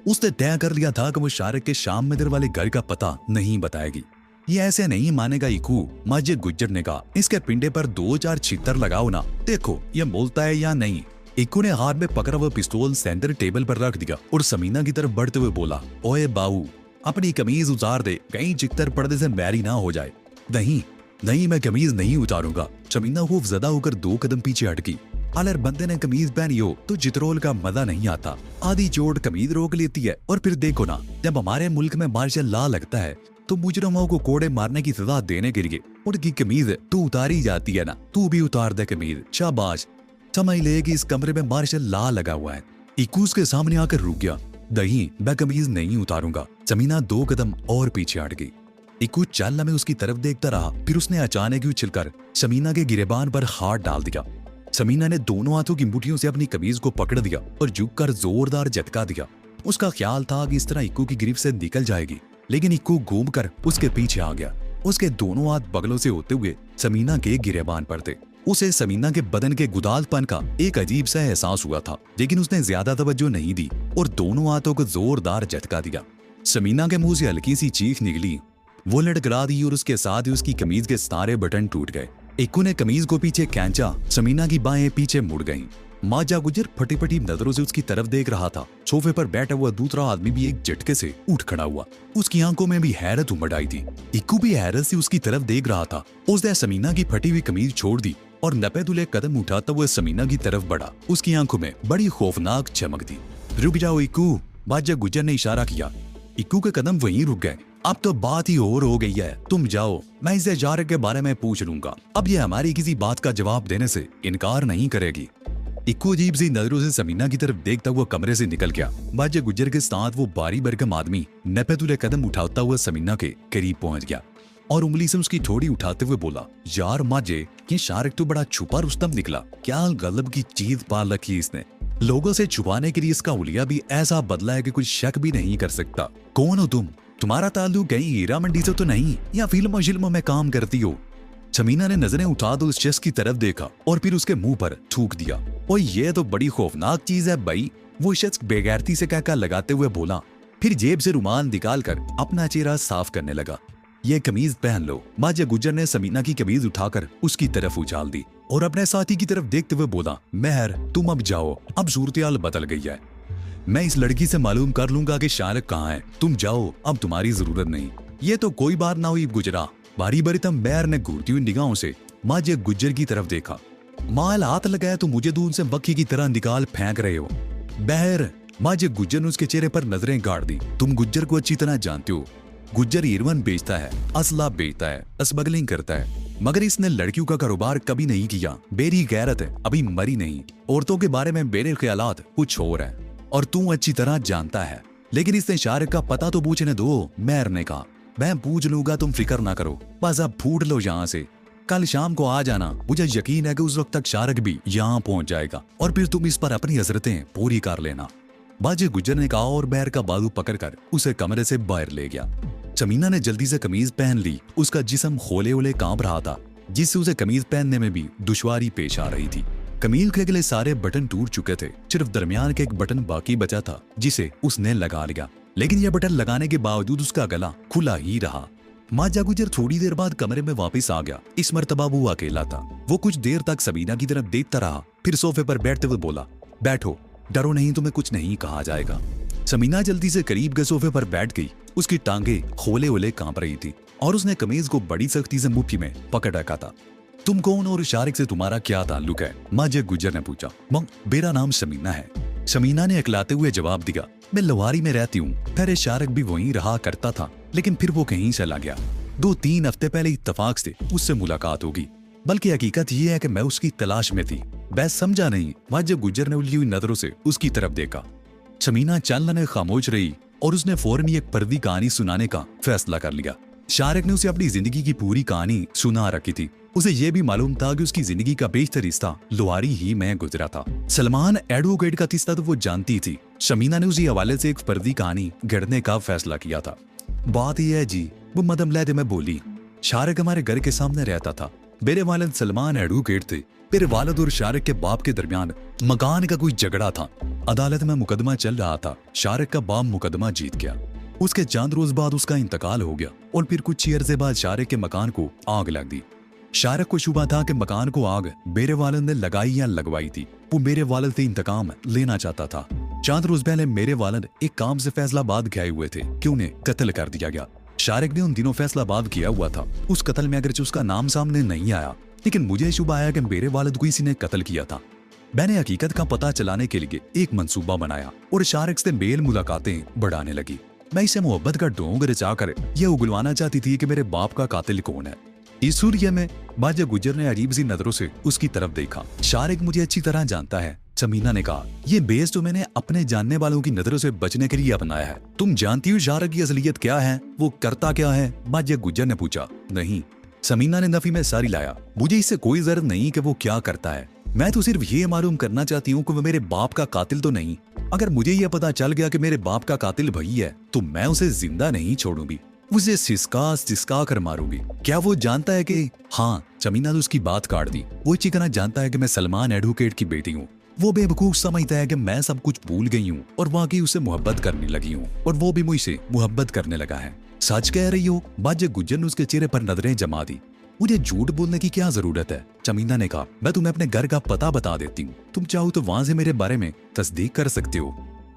उसने तय कर लिया था कि वो शारिक के शाम मंदिर वाले घर का पता नहीं बताएगी। ये ऐसे नहीं मानेगा इकू, माजिद गुज्जर ने कहा। इसके पिंडे पर 2-4 छितर लगाओ ना, देखो ये बोलता है या नहीं। इक्कू ने हाथ में पकड़ा हुआ पिस्तौल सेंटर टेबल पर रख दिया और समीना की तरफ बढ़ते हुए बोला, ओए बाऊ, अपनी कमीज उतार दे, कहीं चित्तर पर्दे से मैरी ना हो जाए। नहीं नहीं, मैं कमीज नहीं उतारूंगा। समीना खौफजदा होकर 2 कदम पीछे हटकी। अगर बंदे ने कमीज पहनी हो तो चित्रोल का मजा नहीं आता। आधी चोट कमीज रोक लेती है। और फिर देखो ना, जब हमारे मुल्क में मार्शल लॉ लगता है तो मुजरमों को कोड़े मारने की सजा देने के लिए उनकी कमीज तो उतारी जाती है ना। तू भी उतार दे कमीज, शाबाश। समझ ले कि इस कमरे में मार्शल लॉ लगा हुआ है। इक्कू के सामने आकर रुक गया। नहीं, मैं कमीज नहीं उतारूंगा। समीना 2 कदम और पीछे हट गई। इक्कू चलना में उसकी तरफ देखता रहा। फिर उसने अचानक ही उछलकर समीना के गिरेबान पर हाथ डाल दिया। समीना ने दोनों हाथों की मुट्ठियों से अपनी कमीज को पकड़ दिया और झुककर जोरदार झटका दिया। उसका ख्याल था कि इस तरह इक्कू की गिरफ्त से निकल जाएगी, लेकिन इक्कू घूमकर उसके पीछे आ गया। उसके दोनों हाथ बगलों से होते हुए समीना के गिरेबान पर थे। उसे समीना के बदन के गुदालपन का एक अजीब सा एहसास हुआ था, लेकिन उसने ज्यादा तवज्जो नहीं दी और दोनों हाथों को जोरदार झटका दिया। समीना के मुंह से हल्की सी चीख निकली। वो लड़खड़ा दी और उसके साथ ही उसकी कमीज के सारे बटन टूट गए। इक्कू ने कमीज को पीछे खींचा। समीना की बाहें पीछे मुड़ गईं। माजा गुजर फटी फटी नजरों से उसकी तरफ देख रहा था। सोफे पर बैठा हुआ दूसरा आदमी भी एक झटके से उठ खड़ा हुआ। उसकी आंखों में भी हैरत उमड़ आई थी। इक्कू भी हैरत से उसकी तरफ देख रहा था। उसने समीना की फटी हुई कमीज छोड़ दी और नपे-तुले कदम उठाता हुआ समीना की तरफ बढ़ा। उसकी आंखों में बड़ी खौफनाक चमक थी। रुक जाओ इक्कू, माजा गुजर ने इशारा किया। इक्कू के कदम वहीं रुक गए। अब तो बात ही और हो गई है, तुम जाओ, मैं इसे जारक के बारे में पूछ लूंगा। अब ये हमारी किसी बात का जवाब देने से इनकार नहीं करेगी। इक्कू अजीब सी नजरों से समीना की तरफ देखता हुआ कमरे से निकल गया। माजे गुज्जर के साथ वो बारी बरकम आदमी नपे-तुले कदम उठाता हुआ समीना के करीब पहुंच गया और उंगली से उसकी ठोड़ी उठाते हुए बोला, यार माजे, ये शारिक तो बड़ा छुपा रुस्तम निकला। क्या गलब की चीज पाल रखी इसने। लोगों से छुपाने के लिए इसका हुलिया भी ऐसा बदला है कि कोई शक भी नहीं कर सकता। कौन हो तुम? तुम्हारा ताल्लुक कहीं हीरा मंडी से तो नहीं, या फिल्मों शिल्मों में काम करती हो? समीना ने नजरें उठा तो उस शख्स की तरफ देखा और फिर उसके मुंह पर थूक दिया। और ये तो बड़ी खौफनाक चीज है भाई, वो शख्स बेगैरती से कहकर लगाते हुए बोला। फिर जेब से रुमाल निकालकर अपना चेहरा साफ करने लगा। ये कमीज पहन लो। माजे गुज्जर ने समीना की कमीज उठाकर उसकी तरफ उछाल दी और अपने साथी की तरफ देखते हुए बोला, मेहर तुम अब जाओ, अब सूरत-ए-हाल बदल गई है। मैं इस लड़की से मालूम कर लूंगा कि शारिक कहाँ है। तुम जाओ, अब तुम्हारी जरूरत नहीं। ये तो कोई बात ना हुई गुजरा। बारी बारी तम मेहर ने घूरती हुई निगाहों से माजे गुज्जर की तरफ देखा। माल हाथ लगाया तो मुझे दूर से बक्की की तरह निकाल फेंक रहे हो। बहर, माजे गुज्जर ने उसके चेहरे पर नजरें गाड़ दी। तुम गुज्जर को अच्छी तरह जानते हो। गुज्जर हीरोइन बेचता है, असला बेचता है, स्मगलिंग करता है, मगर इसने लड़कियों का कारोबार कभी नहीं किया। मेरी गैरत है अभी मरी नहीं। औरतों के बारे में मेरे ख्यालात कुछ और है और तू अच्छी तरह जानता है। लेकिन इसने शारिक का पता तो पूछने दो। मेहर ने कहा, मैं पूछ लूंगा, तुम फिक्र ना करो, बस अब फूट लो यहाँ से। कल शाम को आ जाना, मुझे यकीन है कि उस वक्त तक शारिक भी यहाँ पहुंच जाएगा और फिर तुम इस पर अपनी हजरतें पूरी कर लेना। बाजे गुज्जर ने कहा और बैर का बाजू पकड़कर उसे कमरे से बाहर ले गया। समीना ने जल्दी से कमीज पहन ली। उसका जिस्म होले होले कांप रहा था, जिससे उसे कमीज पहनने में भी दुश्वारी पेश आ रही थी। कमीज के अगले सारे बटन टूट चुके थे, सिर्फ दरमियान के एक बटन बाकी बचा था जिसे उसने लगा लिया। लेकिन यह बटन लगाने के बावजूद उसका गला खुला ही रहा। माजा गुज्जर थोड़ी देर बाद कमरे में वापस आ गया। इस मर्तबा वो अकेला था। वो कुछ देर तक समीना की तरफ देखता रहा, फिर सोफे पर बैठते हुए बोला, बैठो, डरो नहीं, तुम्हें कुछ नहीं कहा जाएगा। समीना जल्दी से करीब के सोफे पर बैठ गई। उसकी टांगे होले होले कांप रही थी और उसने कमीज को बड़ी सख्ती से मुट्ठी में पकड़ रखा था। तुम कौन और शारिक से तुम्हारा क्या ताल्लुक है? माजे गुज्जर ने पूछा। मेरा नाम समीना है। समीना ने अकलाते हुए जवाब दिया, मैं लोहारी में रहती हूँ। पहले शारिक भी वहीं रहा करता था, लेकिन फिर वो कहीं चला गया। 2-3 हफ्ते पहले इत्तफाक से उससे मुलाकात होगी, बल्कि हकीकत ये है कि मैं उसकी तलाश में थी। बस समझा नहीं। माजे गुज्जर ने उलझी हुई नजरों से उसकी तरफ देखा। समीना चलने खामोश रही और उसने फौरन एक पर्दी कहानी सुनाने का फैसला कर लिया। शारिक ने उसे अपनी जिंदगी की पूरी कहानी सुना रखी थी। उसे यह भी मालूम था कि उसकी जिंदगी का बेशतर रिश्ता लोहारी ही में गुजरा था। सलमान एडवोकेट का किस्सा तो वो जानती थी। समीना ने उसी हवाले से एक फर्जी कहानी गढ़ने का फैसला किया था। बात यह है जी, वो मदम लहदे में बोली, शारिक हमारे घर के सामने रहता था। मेरे वालिद सलमान एडवोकेट थे। मेरे वालिद और शारिक के बाप के दरमियान मकान का कोई झगड़ा था। अदालत में मुकदमा चल रहा था। शारिक का बाप मुकदमा जीत गया। उसके चंद रोज बाद उसका इंतकाल हो गया और फिर कुछ अरसे बाद शारिक के मकान को आग लग दी। शारिक को शुबा था कि मकान को आग मेरे वालिद ने लगाई या लगवाई थी। वो मेरे वालिद से इंतकाम लेना चाहता था। चंद रोज पहले मेरे वालिद एक काम से फैसलाबाद गए हुए थे कि उन्हें कत्ल कर दिया गया। शारिक ने उन दिनों फैसलाबाद किया हुआ था। उस कत्ल में अगरचे उसका नाम सामने नहीं आया, लेकिन मुझे शुबा आया कि मेरे वालिद को किसी ने कत्ल किया था। मैंने हकीकत का पता चलाने के लिए एक मंसूबा बनाया और शारिक से मेल मुलाकातें बढ़ाने लगी। मैं इसे मोहब्बत का ढोंग रचाकर यह उगलवाना चाहती थी कि मेरे बाप का कातिल कौन है। इस सूर्य में बाजा गुजर ने अजीब सी नजरों से उसकी तरफ देखा। शारिक मुझे अच्छी तरह जानता है, समीना ने कहा। ये बेस तो मैंने अपने जानने वालों की नजरों से बचने के लिए अपनाया है। तुम जानती हो शारिक की असलियत क्या है, वो करता क्या है? बाजा गुजर ने पूछा। नहीं, समीना ने नफी में सारी लाया। मुझे इससे कोई जरूरत नहीं कि वो क्या करता है। मैं तो सिर्फ ये मालूम करना चाहती हूँ कि वो मेरे बाप का कातिल तो नहीं। अगर मुझे यह पता चल गया कि मेरे बाप का कातिल वही है तो मैं उसे जिंदा नहीं छोड़ूंगी, उसे सिसका कर मारूंगी। क्या वो जानता है कि हाँ, समीना ने उसकी बात काट दी। वो अच्छी तरह जानता है कि मैं सलमान एडवोकेट की बेटी हूँ। वो बेवकूफ समझता है कि मैं सब कुछ भूल गई हूँ और वाकई उसे मोहब्बत करने लगी हूँ और वो भी मुझसे मोहब्बत करने लगा है। सच कह रही हो? बाजा गुजर ने उसके चेहरे पर नजरें जमा दी। मुझे झूठ बोलने की क्या जरूरत है? समीना ने कहा। मैं तुम्हें अपने घर का पता बता देती हूँ, तुम चाहो तो वहां से मेरे बारे में तस्दीक कर सकते हो।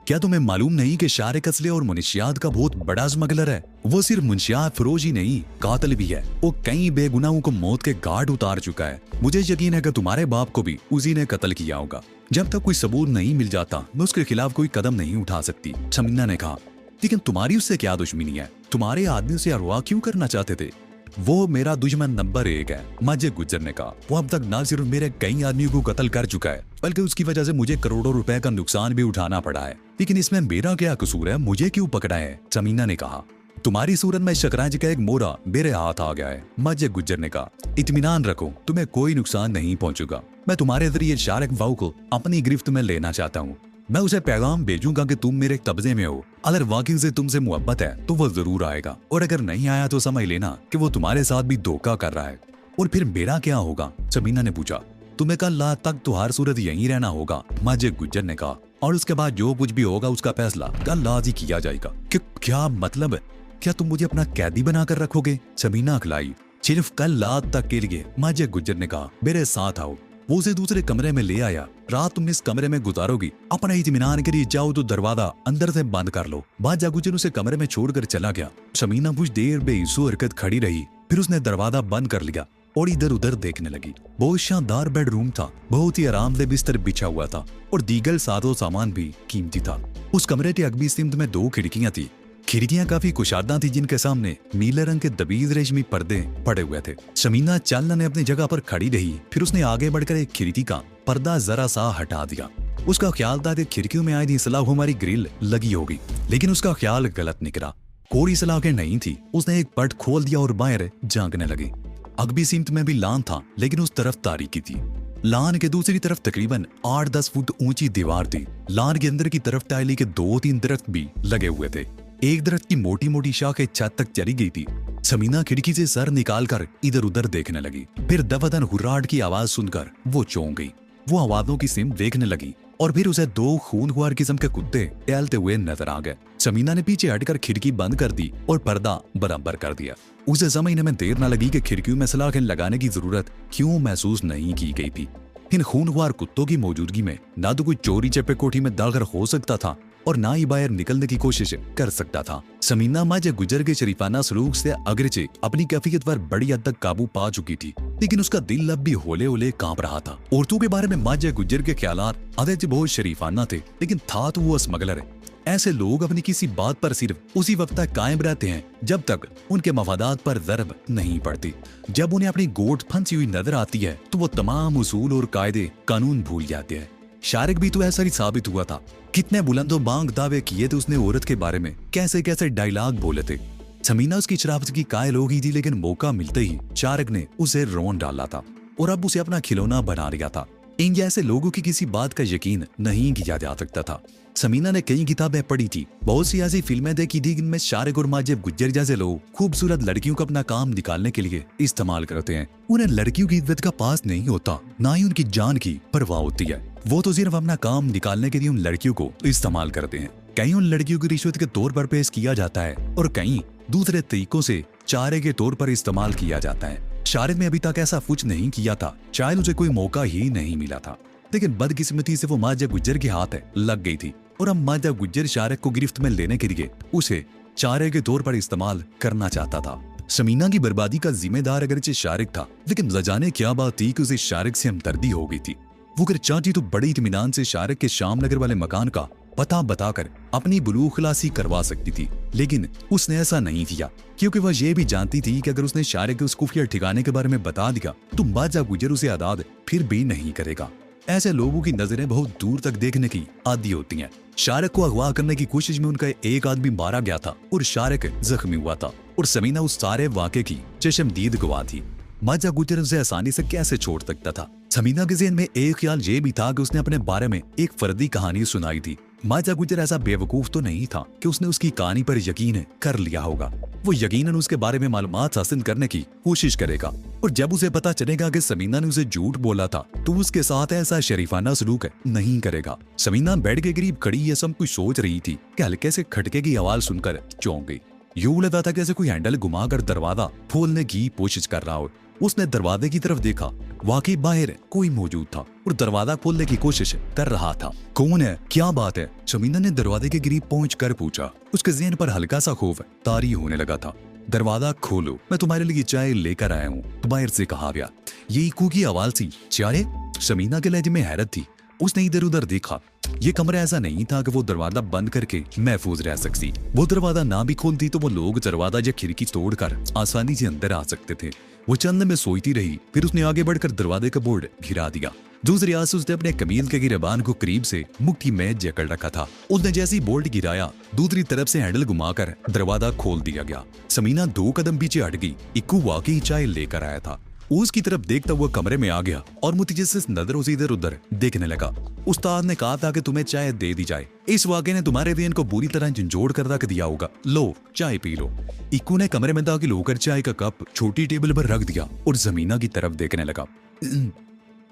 क्या तुम्हें मालूम नहीं कि शारिक असले और मुनशियात का बहुत बड़ा स्मगलर है? वो सिर्फ मुनशियात फरोश ही नहीं, कातिल भी है। वो कई बेगुनाहों को मौत के घाट उतार चुका है। मुझे यकीन है कि तुम्हारे बाप को भी उसी ने कत्ल किया होगा। जब तक कोई सबूत नहीं मिल जाता मैं उसके खिलाफ कोई कदम नहीं उठा सकती, समीना ने कहा। लेकिन तुम्हारी उससे क्या दुश्मनी है? तुम्हारे आदमी से अगवा क्यों करना चाहते थे? वो मेरा दुश्मन नंबर 1 है, बाजा गुजर ने कहा। वो अब तक न सिर्फ मेरे कई आदमियों को कत्ल कर चुका है बल्कि उसकी वजह से मुझे करोड़ों रुपए का नुकसान भी उठाना पड़ा है। लेकिन इसमें मेरा क्या कसूर है? मुझे क्यों पकड़ा है? समीना ने कहा। तुम्हारी सूरत में शकरांज का एक मोरा मेरे हाथ आ गया है, बाजा गुजर ने कहा। इत्मीनान रखो, तुम्हें कोई नुकसान नहीं पहुंचेगा। मैं तुम्हारे जरिए शारिक वाऊ को अपनी गिरफ्त में लेना चाहता हूँ। मैं उसे पैगाम भेजूंगा कि तुम मेरे कब्जे में हो। अगर वाकई से तुमसे मोहब्बत है तो वो जरूर आएगा और अगर नहीं आया तो समझ लेना कि वो तुम्हारे साथ भी धोखा कर रहा है। और फिर मेरा क्या होगा? समीना ने पूछा। तुम्हें कल रात तक तो हर सूरत यहीं रहना होगा, बाजा गुजर ने कहा। और उसके बाद जो कुछ भी होगा उसका फैसला कल रात ही किया जाएगा। क्या मतलब? क्या तुम मुझे अपना कैदी बनाकर रखोगे? समीना अखलाई। सिर्फ कल रात तक के लिए, बाजा गुजर ने कहा। मेरे साथ आओ। वो उसे दूसरे कमरे में ले आया। रात तुम इस कमरे में गुजारोगी, अपना इत्मीनान के लिए जाओ तो दरवाजा अंदर से बंद कर लो। बाजा गुजर उसे कमरे में छोड़कर चला गया। समीना कुछ देर बेहिस्सू हरकत खड़ी रही, फिर उसने दरवाजा बंद कर लिया और इधर उधर देखने लगी। बहुत शानदार बेडरूम था, बहुत ही आरामदेह बिस्तर बिछा हुआ था और दीगर साजो सामान भी कीमती था। उस कमरे के अगली सिमत में 2 खिड़कियां थी। खिड़कियां काफी कुशादा थी जिनके सामने नीले रंग के दबीज रेशमी पर्दे पड़े हुए थे। समीना चालने अपनी जगह पर खड़ी रही, फिर उसने आगे बढ़कर एक खिड़की का पर्दा जरा सा हटा दिया। उसका ख्याल था कि खिड़कियों में आई थी सलाह हमारी ग्रिल लगी होगी, लेकिन उसका ख्याल गलत निकला। कोई सलाखें नहीं थी। उसने एक पट खोल दिया और बाहर झांकने लगी। अगली सिमत में भी लान था, लेकिन उस तरफ तारीकी थी। लान के दूसरी तरफ तकरीबन 8-10 फुट ऊंची दीवार थी। लान के अंदर की तरफ टाइली के 2-3 दरख्त भी लगे हुए थे। एक दरख्त की मोटी मोटी शाखें छत तक चली गई थी। समीना खिड़की से सर निकालकर इधर उधर देखने लगी। फिर दफादन हुर्राट की आवाज सुनकर वो चौंक गई। वो आवाजों की सिम देखने लगी और फिर उसे 2 खूनख्वार किस्म के कुत्ते टहलते हुए नजर आ गए। समीना ने पीछे हटकर खिड़की बंद कर दी और पर्दा बराबर कर दिया। उसे समझने में देर न लगी कि खिड़कियों में सलाखें लगाने की जरूरत क्यों महसूस नहीं की गई थी। इन खूनख्वार कुत्तों की मौजूदगी में ना तो कोई चोरी चप्पे कोठी में दाखिल हो सकता था और ना ही बाहर निकलने की कोशिश कर सकता था। समीना बाजा गुजर के शरीफाना सलूक से अगरचे अपनी कैफियत पर बड़ी हद तक काबू पा चुकी थी, लेकिन उसका दिल अब भी होले होले कांप रहा था। औरतों के बारे में बाजा गुजर के ख्यालात अगरचे बहुत शरीफाना थे, लेकिन था तो वो स्मगलर है। ऐसे लोग अपनी किसी बात पर सिर्फ उसी वक्त तक कायम रहते हैं जब तक उनके मफादात पर ज़रब नहीं पड़ती। जब उन्हें अपनी गोट फंसी हुई नजर आती है तो वो तमाम उसूल और कायदे कानून भूल जाते हैं। शारिक भी तो ऐसा ही साबित हुआ था। कितने बुलंदो बांग दावे किए थे उसने औरत के बारे में, कैसे कैसे डायलॉग बोले थे। समीना उसकी शराफत की कायल हो गई थी, लेकिन मौका मिलते ही शारिक ने उसे रोन डाला था और अब उसे अपना खिलौना बना लिया था। इन जैसे लोगों की किसी बात का यकीन नहीं किया जा सकता था। समीना ने कई किताबें पढ़ी थी, बहुत सी ऐसी फिल्में देखी थी जिनमें शारिक और माजिब गुज्जर जैसे लोग खूबसूरत लड़कियों को अपना काम निकालने के लिए इस्तेमाल करते हैं। उन्हें लड़कियों की इज्जत का पास नहीं होता, ना ही उनकी जान की परवाह होती है। वो तो सिर्फ अपना काम निकालने के लिए उन लड़कियों को इस्तेमाल करते हैं। कहीं उन लड़कियों को रिश्वत के तौर पर पेश किया जाता है और कहीं दूसरे तरीकों से चारे के तौर पर इस्तेमाल किया जाता है। शारिक ने अभी तक ऐसा कुछ नहीं किया था, शायद उसे कोई मौका ही नहीं मिला था, लेकिन बदकिस्मती से वो माजा गुज्जर के हाथ लग गई थी और अब माजा गुज्जर शारिक को गिरफ्त में लेने के लिए उसे चारे के तौर पर इस्तेमाल करना चाहता था। समीना की बर्बादी का जिम्मेदार अगरचे शारिक था, लेकिन न जाने क्या बात थी कि उसे शारिक से हमदर्दी हो गई थी। वो अगर चाहती तो बड़ी इत्मीनान से शारिक के शाम नगर वाले मकान का पता बताकर अपनी बुलूग खलासी करवा सकती थी, लेकिन उसने ऐसा नहीं किया क्योंकि वह ये भी जानती थी कि अगर उसने शारिक के उस खुफिया ठिकाने के बारे में बता दिया तो माजा गुजर उसे आदाद फिर भी नहीं करेगा। ऐसे लोगों की नजरें बहुत दूर तक देखने की आदी होती हैं। शारिक को अगवा करने की कोशिश में उनका एक आदमी मारा गया था और शारिक जख्मी हुआ था और समीना उस सारे वाक़े की चश्मदीद गवाह थी। माजा गुजर उसे आसानी से कैसे छोड़ सकता था। समीना के ज़हन में एक ख्याल ये भी था कि उसने अपने बारे में एक फर्दी कहानी सुनाई थी। माजा गुजर ऐसा बेवकूफ तो नहीं था कि उसने उसकी कहानी पर यकीन कर लिया होगा। वो यकीनन उसके बारे में मालूमात हासिल करने की कोशिश करेगा और जब उसे पता चलेगा कि समीना ने उसे झूठ बोला था तो उसके साथ ऐसा शरीफाना सलूक नहीं करेगा। समीना बेड के करीब खड़ी ये सब कुछ सोच रही थी कि हल्के से खटके की आवाज सुनकर चौंक गई। यूं लगा था कैसे कोई हैंडल घुमाकर दरवाजा खोलने की कोशिश कर रहा हो। उसने दरवाजे की तरफ देखा, वाकई बाहर कोई मौजूद था और दरवाजा खोलने की कोशिश कर रहा था। कौन है, क्या बात है? समीना ने दरवाजे के करीब पहुंचकर पूछा। उसके ज़हन पर हल्का सा खौफ तारी होने लगा था। दरवाजा खोलो, मैं तुम्हारे लिए चाय लेकर आया हूँ, तो बाहर से कहा गया। ये इक्कू की आवाज थी। चाय? समीना के लहजे में हैरत थी। उसने इधर उधर देखा। ये कमरा ऐसा नहीं था कि वो दरवाजा बंद करके महफूज रह सकती। वो दरवाजा ना भी खोलती तो वो लोग दरवाजा या खिड़की तोड़कर आसानी से अंदर आ सकते थे। वो चंद में सोती रही, फिर उसने आगे बढ़कर दरवाजे का बोर्ड गिरा दिया। दूसरी आस उसने अपने कमीज के गिरबान को करीब से मुट्ठी में जकड़ रखा था। उसने जैसे ही बोर्ड गिराया, दूसरी तरफ से हैंडल घुमाकर दरवाजा खोल दिया गया। समीना 2 कदम पीछे हट गई। इक्कू वाकई चाय लेकर आया था। उसकी तरफ देखता हुआ कमरे में आ गया और मुतजस्सिस नजरों से इधर उधर देखने लगा। उस्ताद ने कहा था कि तुम्हें चाय दे दी जाए। इस वाक़े ने तुम्हारे ज़हन को बुरी तरह झंझोड़ कर रख दिया होगा। लो, चाय पी लो। इक्कू ने कमरे में दाखिल होकर चाय का कप छोटी टेबल पर रख दिया और समीना की तरफ देखने लगा।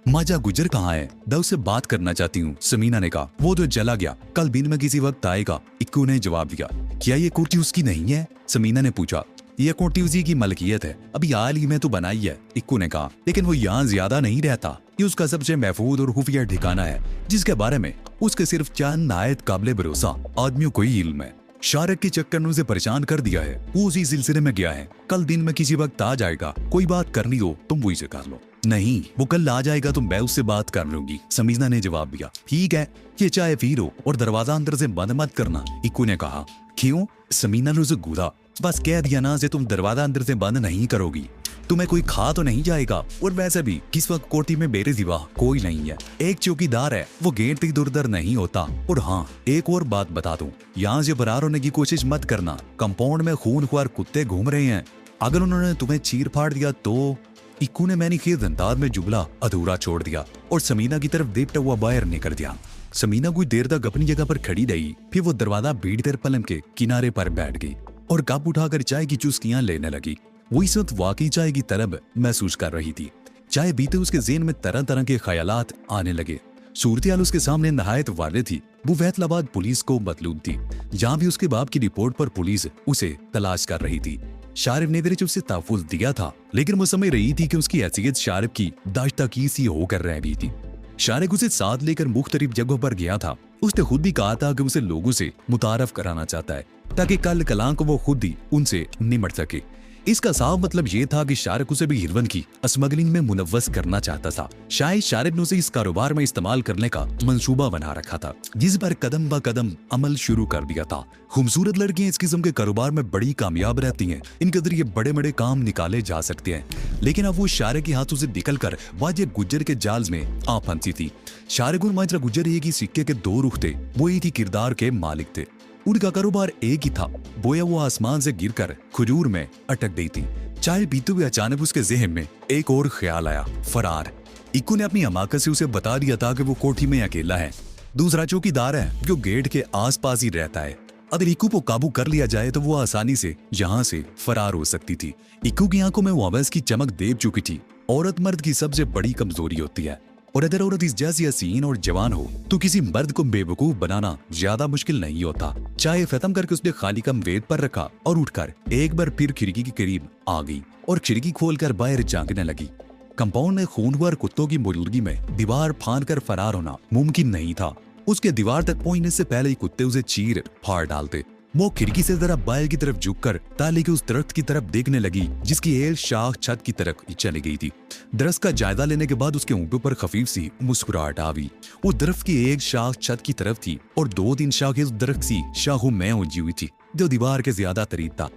माजा गुजर कहाँ है? मैं उससे बात करना चाहती हूँ, समीना ने कहा। वो तो चला गया, कल दिन में किसी वक्त आएगा, इक्कू ने जवाब दिया। क्या ये कुर्सी उसकी नहीं है? समीना ने पूछा। यह कोठी उसी की मलकियत है, अभी हाल ही में तो बनाई है, इक्कू ने कहा। लेकिन वो यहाँ ज्यादा नहीं रहता। ये उसका सबसे महफूज और खुफिया ठिकाना है जिसके बारे में उसके सिर्फ चंद नायत काबिल भरोसा आदमियों को ही इल्म है। शारिक के चक्कर ने उसे परेशान कर दिया है। वो उसी सिलसिले में गया है। कल दिन में किसी वक्त आ जाएगा। कोई बात करनी हो तुम वही से कर लो। नहीं, वो कल आ जाएगा तो मैं उससे बात कर लूंगी, समीना ने जवाब दिया। ठीक है, ये चाय पी लो और दरवाजा अंदर से बंद मत करना, इक्कू ने कहा। क्यों? समीना ने उसे घूरा। बस कह दिया ना से तुम दरवाजा अंदर से बंद नहीं करोगी। तुम्हें कोई खा तो नहीं जाएगा, और वैसे भी किस वक्त कोठी में मेरे सिवा कोई नहीं है। एक चौकीदार है, वो गेट तक इधर उधर नहीं होता। और हाँ, एक और बात बता दूं, यहाँ से फरार होने की कोशिश मत करना। कंपाउंड में खूनख्वार कुत्ते घूम रहे हैं। अगर उन्होंने तुम्हें चीर फाड़ दिया तो। इक्कू ने मैंने खेत अंदाज में जुमला अधूरा छोड़ दिया और समीना की तरफ देखता हुआ बाहर निकल दिया। समीना कुछ देर तक अपनी जगह पर खड़ी रही, फिर वो दरवाजा भीड़ कर पलंग के किनारे पर बैठ गई और कप उठाकर चाय की चुस्कियां लेने लगी। वो इस वक्त वाकई चाय की तलब महसूस कर रही थी। चाय पीते उसके ज़हन में तरह तरह के ख्यालात आने लगे। सूरत-ए-हाल उसके सामने नहायत वाले थी। वो फैसलाबाद पुलिस को मतलूब थी, जहाँ भी उसके बाप की रिपोर्ट पर पुलिस उसे तलाश कर रही थी। शारिफ ने दरअसल उसे तहफ़्फ़ुज़ दिया था, लेकिन वो समझ रही थी कि उसकी हैसियत शारिफ की दाश्ता की सी होकर रह गई थी। शारिफ उसे साथ लेकर मुख्तलिफ जगहों पर गया था। उसने खुद भी कहा था कि उसे लोगों से मुतारफ कराना चाहता है ताकि कल कलां को वो खुद ही उनसे निमट सके। इसका साफ मतलब ये था कि शारिफ उसे भी हिरवन की स्मगलिंग में मुनव्वस करना चाहता था। शायद शारिफ ने उसे इस कारोबार में इस्तेमाल करने का मंसूबा बना रखा था, जिस पर कदम ब कदम अमल शुरू कर दिया था। खूबसूरत लड़कियां इस किस्म के कारोबार में बड़ी कामयाब रहती हैं। इनके जरिए बड़े बड़े काम निकाले जा सकते हैं, लेकिन अब वो शारिफ के हाथों से निकल कर वाजिया गुज्जर के जाल में आ फंसी थी। शारिफ और माजरा गुज्जर एक ही सिक्के के दो रुख थे। वो एक ही किरदार के मालिक थे। उनका कारोबार एक ही था। बोया वो आसमान से गिरकर खजूर में अटक गई थी। चाय पीते हुए अचानक उसके ज़हन में एक और ख्याल आया, फरार। इक्कू ने अपनी हमाकत से उसे बता दिया था कि वो कोठी में अकेला है। दूसरा चौकीदार है जो गेट के आसपास ही रहता है। अगर इक्कू को काबू कर लिया जाए तो वो आसानी से यहाँ से फरार हो सकती थी। इक्कू की आंखों में वाबस की चमक देव चुकी थी। औरत मर्द की सबसे बड़ी कमजोरी होती है, और अगर औरत इस जैसी हसीन और जवान हो तो किसी मर्द को बेवकूफ बनाना ज्यादा मुश्किल नहीं होता। चाय खत्म करके उसने खाली कम वेद पर रखा और उठकर एक बार फिर खिड़की के करीब आ गई और खिड़की खोलकर बाहर झांकने लगी। कंपाउंड में खूनवर कुत्तों की मौजूदगी में दीवार फांद कर फरार होना मुमकिन नहीं था। उसके दीवार तक पहुंचने से पहले ही कुत्ते उसे चीर फाड़ डालते। वो खिड़की से जरा बाहर की तरफ झुककर ताले के उस दरख्त की तरफ देखने लगी जिसकी एल शाख छत की तरफ चली गई थी। दरख्त का जायजा लेने के बाद उसके ऊँटों पर खफीफ सी मुस्कुराहट आ गई। वो दरख्त की एक शाख छत की तरफ थी और 2-3 शाखें उस दरख्त की शाखों में उलझी हुई थी जो दीवार के ज्यादा करीब था।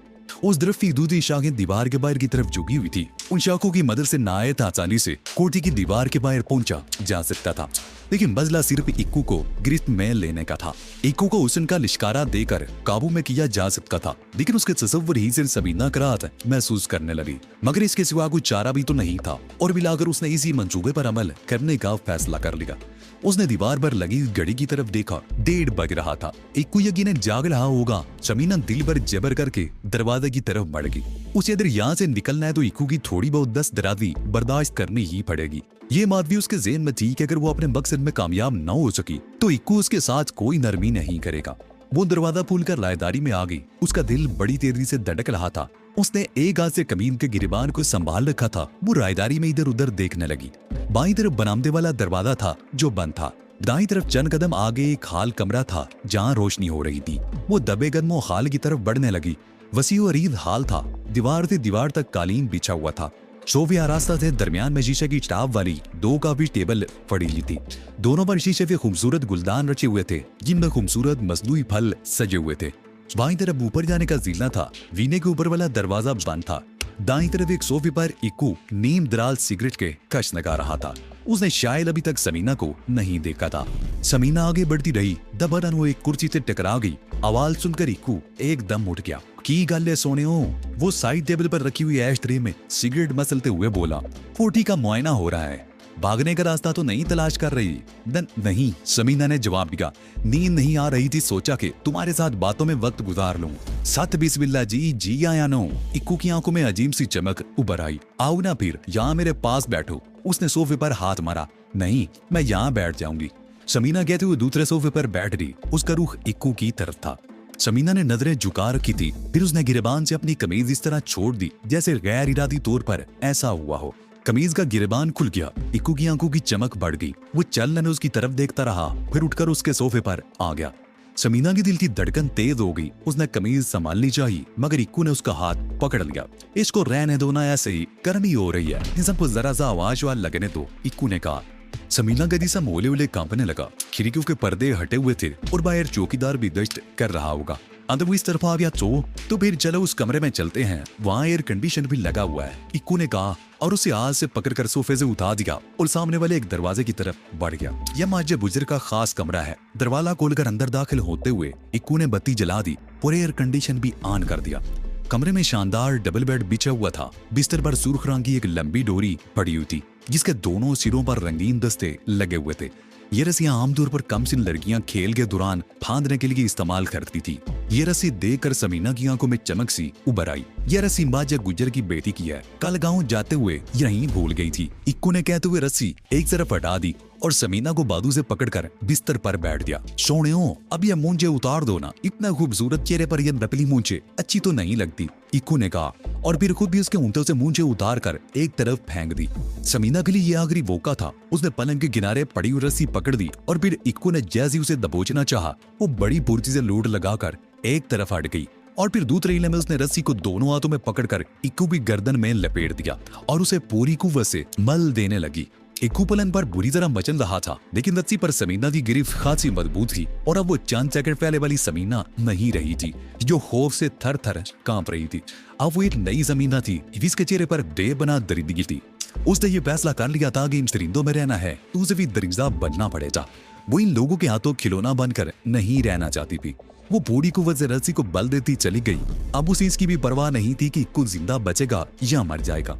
उस दरख्त की दूसरी शाखें दीवार के बाहर की तरफ झुकी हुई थी। उन शाखों की मदद से नायत आसानी से कोठी की दीवार के बाहर पहुंचा जा सकता था, लेकिन मसला सिर्फ इक्कू को गिरफ्त में लेने का था। इक्कू को हुस्न का लिश्कारा देकर काबू में किया जा सकता था, लेकिन उसके तसव्वुर ही से सबीना कराहत महसूस करने लगी। मगर इसके सिवा कोई चारा भी तो नहीं था और मिलाकर उसने इसी मंसूबे पर अमल करने का फैसला कर लिया। उसने दीवार पर लगी घड़ी की तरफ देखा। 1:30 बज रहा था। इक्कू यकीनन जाग रहा होगा। समीना दिल पर जबर करके दरवाजे की तरफ बढ़ गई। उसे अगर यहाँ से निकलना है तो इक्कू की थोड़ी बहुत दस्तदराजी बर्दाश्त करनी ही पड़ेगी। ये बात भी उसके ज़हन में थी कि अगर वो अपने मकसद में कामयाब न हो सकी तो इक्कू उसके साथ कोई नरमी नहीं करेगा। वो दरवाजा खोलकर लायदारी में आ गई। उसका दिल बड़ी तेजी से धड़क रहा था। उसने एक हाथ से कमीज के गिरबान को संभाल रखा था। वो रायदारी में इधर उधर देखने लगी। बाईं तरफ बरामदे वाला दरवाजा था जो बंद था। दाईं तरफ चंद कदम आगे एक हाल कमरा था जहाँ रोशनी हो रही थी। वो दबे कदमों हाल की तरफ बढ़ने लगी। वसी और अरीद हाल था। दीवार से दीवार तक कालीन बिछा हुआ था। सोफे आरास्ता थे। दरमियान में शीशे की टाप वाली 2 काफी टेबल पड़ी हुई थी। दोनों पर शीशे पे खूबसूरत गुलदान रचे हुए थे जिनमें खूबसूरत मसनूई फल सजे हुए थे। बाईं तरफ ऊपर जाने का जीना था। वीने के ऊपर वाला दरवाजा बंद था। दाईं तरफ एक सोफे पर इक्कू नीम दराज सिगरेट के कश लगा रहा था। उसने शायद अभी तक समीना को नहीं देखा था। समीना आगे बढ़ती रही। दबरन वो एक कुर्सी से टकरा गई। आवाज सुनकर इक्कू एकदम उठ गया। की गल है सोनियो? वो साइड टेबल पर रखी हुई ऐश ट्रे में सिगरेट मसलते हुए बोला। कोठी का मुआयना हो रहा है। भागने का रास्ता तो नहीं तलाश कर रही? नहीं, समीना ने जवाब दिया। नींद नहीं आ रही थी, सोचा कि तुम्हारे साथ बातों में वक्त गुजार लूं। सत बिस्मिल्लाह जी आया नो। इक्कू की आंखों में अजीब सी चमक उभर आई। आओ ना फिर यहाँ मेरे पास बैठो। उसने सोफे पर हाथ मारा। नहीं, मैं यहाँ बैठ जाऊंगी। समीना कहते हुए दूसरे सोफे पर बैठ गई। उसका रुख इक्कू की तरफ था। समीना ने नजरें झुका रखी थी। फिर उसने गिरबान से अपनी कमीज इस तरह छोड़ दी जैसे गैर इरादी तौर पर ऐसा हुआ हो। कमीज का गिरबान खुल गया। इक्कू की आंखों की चमक बढ़ गई। वो चलने उसकी तरफ देखता रहा, फिर उठकर उसके सोफे पर आ गया। समीना की दिल की धड़कन तेज हो गई। उसने कमीज संभालनी चाहिए मगर इक्कू ने उसका हाथ पकड़ लिया। इसको रहने दो ना, ऐसे ही गर्मी हो रही है, इन सबको जरा सा आवाज वाल लगने दो, इक्कू ने कहा। समीना गदी सा मोले उले कांपने लगा। खिड़कियों के पर्दे हटे हुए थे और बाहर चौकीदार भी गश्त कर रहा होगा। अंदर वो इस तरफ आ गया तो फिर चलो उस कमरे में चलते हैं, वहाँ एयर कंडीशन भी लगा हुआ है, इक्कू ने कहा और उसे हाथ से पकड़कर सोफे से उठा दिया और सामने वाले एक दरवाजे की तरफ बढ़ गया। यह माजे बुजुर्ग का खास कमरा है। दरवाजा खोलकर अंदर दाखिल होते हुए इक्कू ने बत्ती जला दी और एयर कंडीशन भी ऑन कर दिया। कमरे में शानदार डबल बेड बिछा हुआ था। बिस्तर पर सुर्ख रंग की एक लंबी डोरी पड़ी हुई थी जिसके दोनों सिरों पर रंगीन दस्ते लगे हुए थे। ये रस्सियां आमतौर पर कम सिन लड़कियां खेल के दौरान फांदने के लिए इस्तेमाल करती थी। ये रस्सी देखकर समीना की आंखों में चमक सी उभर आई। ये रस्सी माजा गुज्जर की बेटी की है। कल गांव जाते हुए यहीं भूल गई थी। इक्कू ने कहते हुए रस्सी एक तरफ हटा दी और समीना को बाजू से पकड़कर बिस्तर पर बैठ गया। सोनियो, अब ये मूंछें उतार दो ना। इतना खूबसूरत चेहरे पर ये नकली मूंछें अच्छी तो नहीं लगती, इक्कू ने कहा और फिर खुद भी उसके ऊँटों से मूंछें उतार कर एक तरफ फेंक दी। समीना के लिए ये आखिरी मौका था। उसने पलंग के किनारे पड़ी हुई रस्सी पकड़ दी और फिर इक्कू ने जैसे उसे दबोचना चाहा, वो बड़ी फुर्ती से लोड लगाकर एक तरफ हट गई और फिर दूसरे हिले में उसने रस्सी को दोनों हाथों में पकड़कर इक्कू की गर्दन में लपेट दिया और उसे पूरी कुव्वत से मल देने लगी। इक्कू पलंग पर बुरी तरह मचल रहा था, लेकिन रस्सी पर समीना की गिरफ्त खासी मजबूत थी और अब वो चंद सेकंड पहले वाली समीना नहीं रही थी जो खौफ से थर थर कांप रही थी। अब वो एक नई समीना थी जिसके चेहरे पर बेबना दरिंदगी थी। उसने ये फैसला कर लिया था कि इन परिंदों में रहना है तो उसे भी दरिंदा बनना पड़ेगा। वो इन लोगों के हाथों खिलौना बनकर नहीं रहना चाहती थी। वो पूरी कुव्वत से रस्सी को बल देती चली गई। अब उसे इसकी भी परवाह नहीं थी कि इक्कू जिंदा बचेगा या मर जाएगा।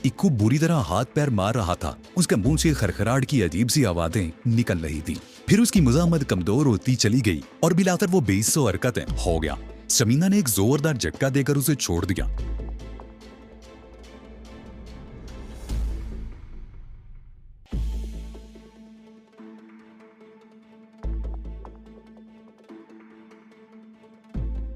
इक्कू बुरी तरह हाथ पैर मार रहा था। उसके मुंह से खरखराहट की अजीब सी आवाजें निकल रही थी। फिर उसकी मुजामत कमजोर होती चली गई और बिलाकर वो बेहिस्सो हरकतें हो गया। समीना ने एक जोरदार झटका देकर उसे छोड़ दिया।